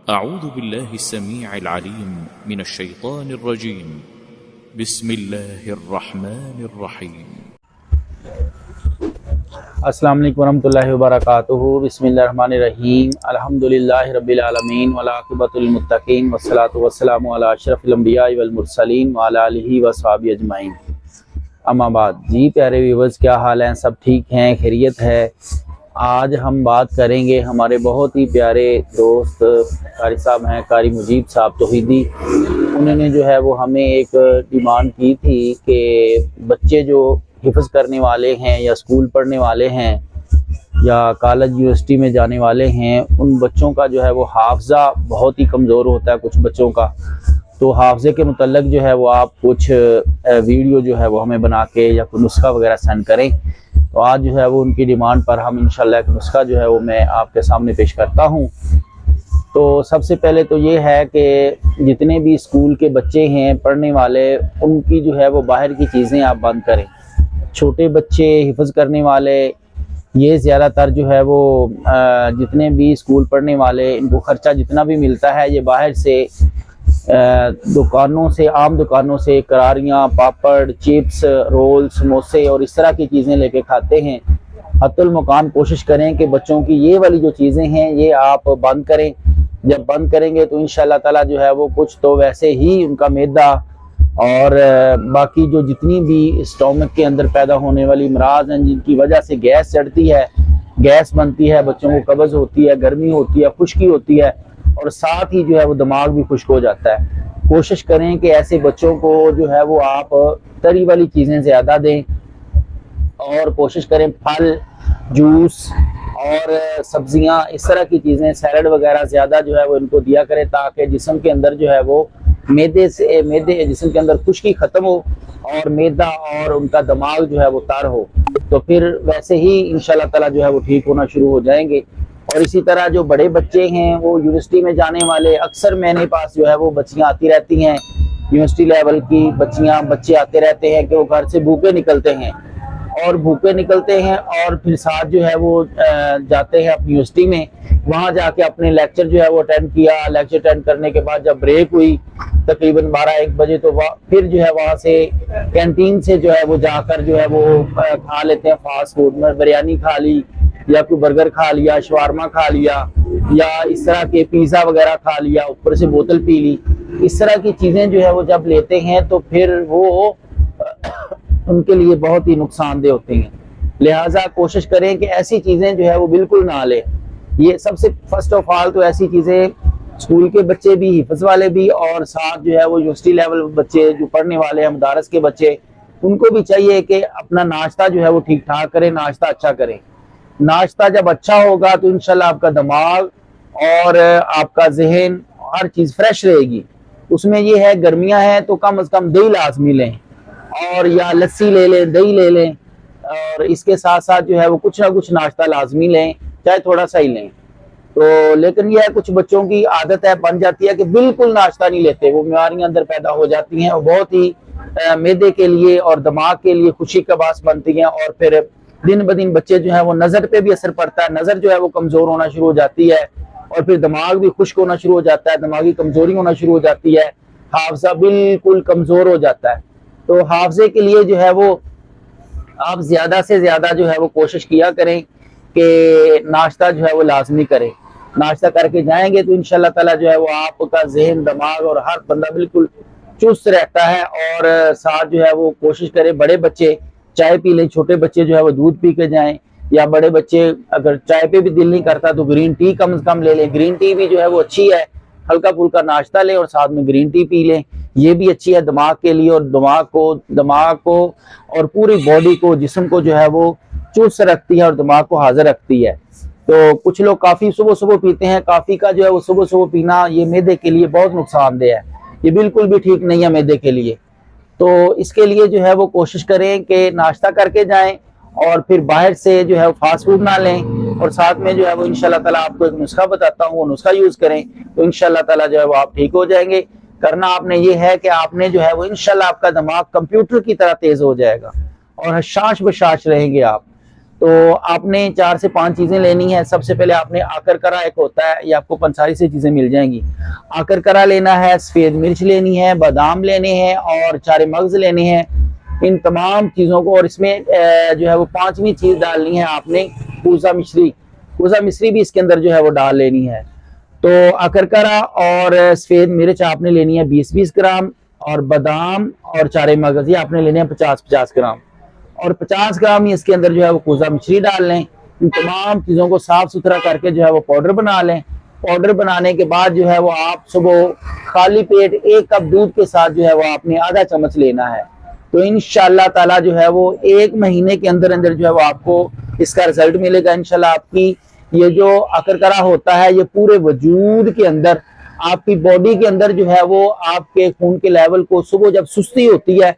أعوذ بالله السميع العليم من الشيطان الرجيم بسم الله الرحمن الرحيم السلام علیکم ورحمۃ اللہ وبرکاتہ۔ بسم اللہ الرحمن الرحیم۔ الحمدللہ رب العالمین والعاقبۃ للمتقین والصلاۃ والسلام علی اشرف الانبیاء والمرسلین وعلی آلہ وصحبہ اجمعین، اما بعد۔ جی پیارے ویورز، کیا حال ہیں؟ سب ٹھیک ہیں؟ خیریت ہے؟ آج ہم بات کریں گے ہمارے بہت ہی پیارے دوست قاری صاحب ہیں، قاری مجیب صاحب توحیدی۔ انہوں نے جو ہے وہ ہمیں ایک ڈیمانڈ کی تھی کہ بچے جو حفظ کرنے والے ہیں یا اسکول پڑھنے والے ہیں یا کالج یونیورسٹی میں جانے والے ہیں، ان بچوں کا جو ہے وہ حافظہ بہت ہی کمزور ہوتا ہے کچھ بچوں کا۔ تو حافظے کے متعلق جو ہے وہ آپ کچھ ویڈیو جو ہے وہ ہمیں بنا کے یا کوئی نسخہ وغیرہ سینڈ کریں۔ تو آج جو ہے وہ ان کی ڈیمانڈ پر ہم انشاءاللہ ایک نسخہ جو ہے وہ میں آپ کے سامنے پیش کرتا ہوں۔ تو سب سے پہلے تو یہ ہے کہ جتنے بھی اسکول کے بچے ہیں پڑھنے والے، ان کی جو ہے وہ باہر کی چیزیں آپ بند کریں۔ چھوٹے بچے حفظ کرنے والے، یہ زیادہ تر جو ہے وہ جتنے بھی اسکول پڑھنے والے، ان کو خرچہ جتنا بھی ملتا ہے یہ باہر سے دکانوں سے، عام دکانوں سے کراریاں، پاپڑ، چپس، رول، سموسے اور اس طرح کی چیزیں لے کے کھاتے ہیں۔ حتی المکان کوشش کریں کہ بچوں کی یہ والی جو چیزیں ہیں یہ آپ بند کریں۔ جب بند کریں گے تو انشاءاللہ تعالی جو ہے وہ کچھ تو ویسے ہی ان کا معدہ اور باقی جو جتنی بھی اسٹومک کے اندر پیدا ہونے والی امراض ہیں جن کی وجہ سے گیس چڑھتی ہے، گیس بنتی ہے، بچوں کو قبض ہوتی ہے، گرمی ہوتی ہے، خشکی ہوتی ہے، اور ساتھ ہی جو ہے وہ دماغ بھی خشک ہو جاتا ہے۔ کوشش کریں کہ ایسے بچوں کو جو ہے وہ آپ تری والی چیزیں زیادہ دیں، اور کوشش کریں پھل، جوس اور سبزیاں، اس طرح کی چیزیں، سیلڈ وغیرہ زیادہ جو ہے وہ ان کو دیا کریں، تاکہ جسم کے اندر جو ہے وہ معدے جسم کے اندر خشکی ختم ہو اور معدہ اور ان کا دماغ جو ہے وہ تر ہو، تو پھر ویسے ہی انشاءاللہ تعالی جو ہے وہ ٹھیک ہونا شروع ہو جائیں گے۔ اور اسی طرح جو بڑے بچے ہیں وہ یونیورسٹی میں جانے والے، اکثر میرے پاس جو ہے وہ بچیاں آتی رہتی ہیں، یونیورسٹی لیول کی بچے آتے رہتے ہیں کہ وہ گھر سے بھوکے نکلتے ہیں اور پھر ساتھ جو ہے وہ جاتے ہیں اپنی یونیورسٹی میں، وہاں جا کے اپنے لیکچر جو ہے وہ اٹینڈ کیا۔ لیکچر اٹینڈ کرنے کے بعد جب بریک ہوئی تقریباً 12-1 بجے، تو پھر جو ہے وہاں سے کینٹین سے جو ہے وہ جا کر جو ہے وہ کھا لیتے ہیں فاسٹ فوڈ میں، بریانی کھا لی یا کوئی برگر کھا لیا، شاورما کھا لیا، یا اس طرح کے پیزا وغیرہ کھا لیا، اوپر سے بوتل پی لی۔ اس طرح کی چیزیں جو ہے وہ جب لیتے ہیں تو پھر وہ ان کے لیے بہت ہی نقصان دہ ہوتے ہیں۔ لہٰذا کوشش کریں کہ ایسی چیزیں جو ہے وہ بالکل نہ لیں۔ یہ سب سے فرسٹ آف آل تو ایسی چیزیں اسکول کے بچے بھی، حفظ والے بھی، اور ساتھ جو ہے وہ یونیورسٹی لیول بچے جو پڑھنے والے ہیں، مدارس کے بچے، ان کو بھی چاہیے کہ اپنا ناشتہ جو ہے وہ ٹھیک ٹھاک کریں، ناشتہ اچھا کریں۔ ناشتہ جب اچھا ہوگا تو انشاءاللہ آپ کا دماغ اور آپ کا ذہن، ہر چیز فریش رہے گی۔ اس میں یہ ہے گرمیاں ہیں تو کم از کم دہی لازمی لیں، اور یا لسی لے لیں، دہی لے لیں، اور اس کے ساتھ ساتھ جو ہے وہ کچھ نہ کچھ ناشتہ لازمی لیں، چاہے تھوڑا سا ہی لیں۔ تو لیکن یہ ہے کچھ بچوں کی عادت ہے، بن جاتی ہے کہ بالکل ناشتہ نہیں لیتے، وہ بیماریاں اندر پیدا ہو جاتی ہیں، اور بہت ہی معدے کے لیے اور دماغ کے لیے خوشی کا باعث بنتی ہیں، اور پھر دن بدن بچے جو ہے وہ نظر پہ بھی اثر پڑتا ہے، نظر جو ہے وہ کمزور ہونا شروع ہو جاتی ہے، اور پھر دماغ بھی خشک ہونا شروع ہو جاتا ہے، دماغی کمزوری ہونا شروع ہو جاتی ہے، حافظہ بالکل کمزور ہو جاتا ہے۔ تو حافظے کے لیے جو ہے وہ آپ زیادہ سے زیادہ جو ہے وہ کوشش کیا کریں کہ ناشتہ جو ہے وہ لازمی کریں۔ ناشتہ کر کے جائیں گے تو انشاءاللہ تعالی جو ہے وہ آپ کا ذہن، دماغ اور ہر بندہ بالکل چست رہتا ہے۔ اور ساتھ جو ہے وہ کوشش کرے بڑے بچے چائے پی لیں، چھوٹے بچے جو ہے وہ دودھ پی کے جائیں، یا بڑے بچے اگر چائے پہ بھی دل نہیں کرتا تو گرین ٹی کم از کم لے لیں۔ گرین ٹی بھی جو ہے وہ اچھی ہے، ہلکا پھلکا ناشتہ لیں اور ساتھ میں گرین ٹی پی لیں، یہ بھی اچھی ہے دماغ کے لیے، اور دماغ کو اور پوری باڈی کو، جسم کو جو ہے وہ چست رکھتی ہے اور دماغ کو حاضر رکھتی ہے۔ تو کچھ لوگ کافی صبح پیتے ہیں، کافی کا جو ہے وہ صبح پینا یہ معدے کے لیے بہت نقصان دہ ہے، یہ بالکل بھی ٹھیک نہیں ہے معدے کے لیے۔ تو اس کے لیے جو ہے وہ کوشش کریں کہ ناشتہ کر کے جائیں، اور پھر باہر سے جو ہے فاسٹ فوڈ نہ لیں، اور ساتھ میں جو ہے وہ انشاءاللہ تعالیٰ آپ کو ایک نسخہ بتاتا ہوں، وہ نسخہ یوز کریں تو انشاءاللہ تعالیٰ جو ہے وہ آپ ٹھیک ہو جائیں گے۔ کرنا آپ نے یہ ہے کہ آپ نے جو ہے وہ انشاءاللہ آپ کا دماغ کمپیوٹر کی طرح تیز ہو جائے گا، اور حشاش بشاش رہیں گے آپ۔ تو آپ نے 4 سے 5 چیزیں لینی ہے. سب سے پہلے آپ نے آکر کرا ایک ہوتا ہے، یہ آپ کو پنساری سے چیزیں مل جائیں گی. آکر کرا لینا ہے، سفید مرچ لینی ہے، بادام لینے ہیں اور چارے مغز لینے ہیں. ان تمام چیزوں کو، اور اس میں جو ہے وہ 5ویں چیز ڈالنی ہے آپ نے کوزہ مشری. کوزہ مشری بھی اس کے اندر جو ہے وہ ڈال لینی ہے. تو آکر کرا اور سفید مرچ آپ نے لینی ہے 20-20 گرام، اور بادام اور چارے مغز یہ آپ نے لینے ہیں 50-50 گرام، اور 50 گرام اس کے اندر جو ہے وہ کوزہ مچھلی ڈال لیں. ان تمام چیزوں کو صاف ستھرا کر کے جو ہے وہ پاؤڈر بنا لیں. پاؤڈر بنانے کے بعد جو ہے وہ آپ صبح خالی پیٹ 1 کپ دودھ کے ساتھ جو ہے وہ آپ نے آدھا چمچ لینا ہے. تو انشاءاللہ تعالی جو ہے وہ 1 مہینے کے اندر اندر جو ہے وہ آپ کو اس کا رزلٹ ملے گا. انشاءاللہ آپ کی یہ جو آکر کرا ہوتا ہے یہ پورے وجود کے اندر، آپ کی باڈی کے اندر جو ہے وہ آپ کے خون کے لیول کو، صبح جب سستی ہوتی ہے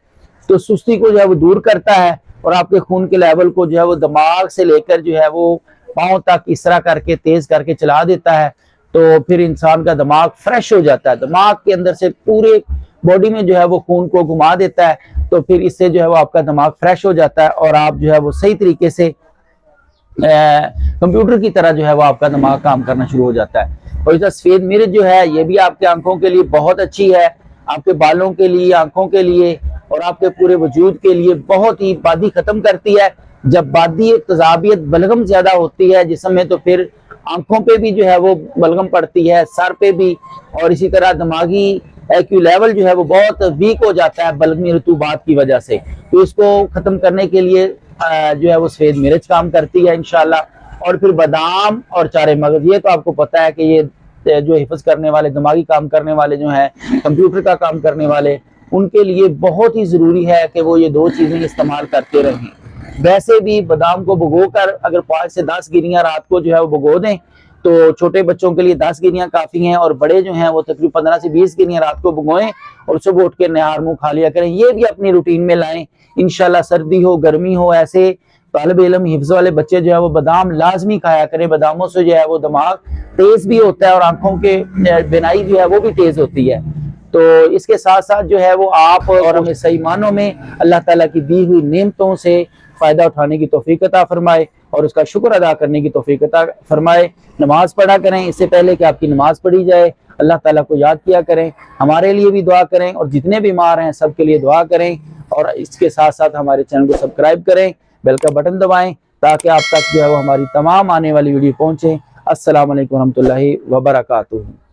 تو سستی کو جو ہے وہ دور کرتا ہے، اور آپ کے خون کے لیول کو جو ہے وہ دماغ سے لے کر جو ہے وہ پاؤں تک اس طرح کر کے تیز کر کے چلا دیتا ہے. تو پھر انسان کا دماغ فریش ہو جاتا ہے، دماغ کے اندر سے پورے باڈی میں جو ہے وہ خون کو گھما دیتا ہے. تو پھر اس سے جو ہے وہ آپ کا دماغ فریش ہو جاتا ہے، اور آپ جو ہے وہ صحیح طریقے سے کمپیوٹر کی طرح جو ہے وہ آپ کا دماغ کام کرنا شروع ہو جاتا ہے. اور اس سفید مرچ جو ہے یہ بھی آپ کے آنکھوں کے لیے بہت اچھی ہے، آپ کے بالوں کے لیے، آنکھوں کے لیے اور آپ کے پورے وجود کے لیے بہت ہی بادی ختم کرتی ہے. جب بادی تذابیت بلغم زیادہ ہوتی ہے جسم میں تو پھر آنکھوں پہ بھی جو ہے وہ بلغم پڑتی ہے، سر پہ بھی، اور اسی طرح دماغی ایکیو لیول جو ہے وہ بہت ویک ہو جاتا ہے بلغمی رطوبات کی وجہ سے. تو اس کو ختم کرنے کے لیے جو ہے وہ سفید مرچ کام کرتی ہے انشاءاللہ. اور پھر بادام اور چارے مغز، یہ تو آپ کو پتہ ہے کہ یہ جو حفظ کرنے والے، دماغی کام کرنے والے جو ہیں، کمپیوٹر کا کام کرنے والے، ان کے لیے بہت ہی ضروری ہے کہ وہ یہ 2 چیزیں استعمال کرتے رہیں. ویسے بھی بادام کو بھگو کر اگر 5 سے 10 گریاں رات کو جو ہے وہ بھگو دیں تو چھوٹے بچوں کے لیے 10 گریاں کافی ہیں، اور بڑے جو ہیں وہ تقریباً 15 سے 20 گریاں رات کو بھگوئیں اور صبح اٹھ کے نہار منہ کھا لیا کریں. یہ بھی اپنی روٹین میں لائیں انشاءاللہ. سردی ہو گرمی ہو، ایسے طالب علم حفظ والے بچے جو ہے وہ بادام لازمی کھایا کریں. باداموں سے جو ہے وہ دماغ تیز بھی ہوتا ہے اور آنکھوں کے بینائی جو ہے وہ بھی تیز ہوتی ہے. تو اس کے ساتھ ساتھ جو ہے وہ آپ اور ہمیں صحیح معنوں میں اللہ تعالیٰ کی دی ہوئی نعمتوں سے فائدہ اٹھانے کی توفیق عطا فرمائے اور اس کا شکر ادا کرنے کی توفیق عطا فرمائے. نماز پڑھا کریں اس سے پہلے کہ آپ کی نماز پڑھی جائے. اللہ تعالیٰ کو یاد کیا کریں، ہمارے لیے بھی دعا کریں، اور جتنے بیمار ہیں سب کے لیے دعا کریں. اور اس کے ساتھ ساتھ ہمارے چینل کو سبسکرائب کریں، بیل کا بٹن دبائیں تاکہ آپ تک جو ہے وہ ہماری تمام آنے والی ویڈیو پہنچیں. السلام علیکم ورحمۃ اللہ وبرکاتہ.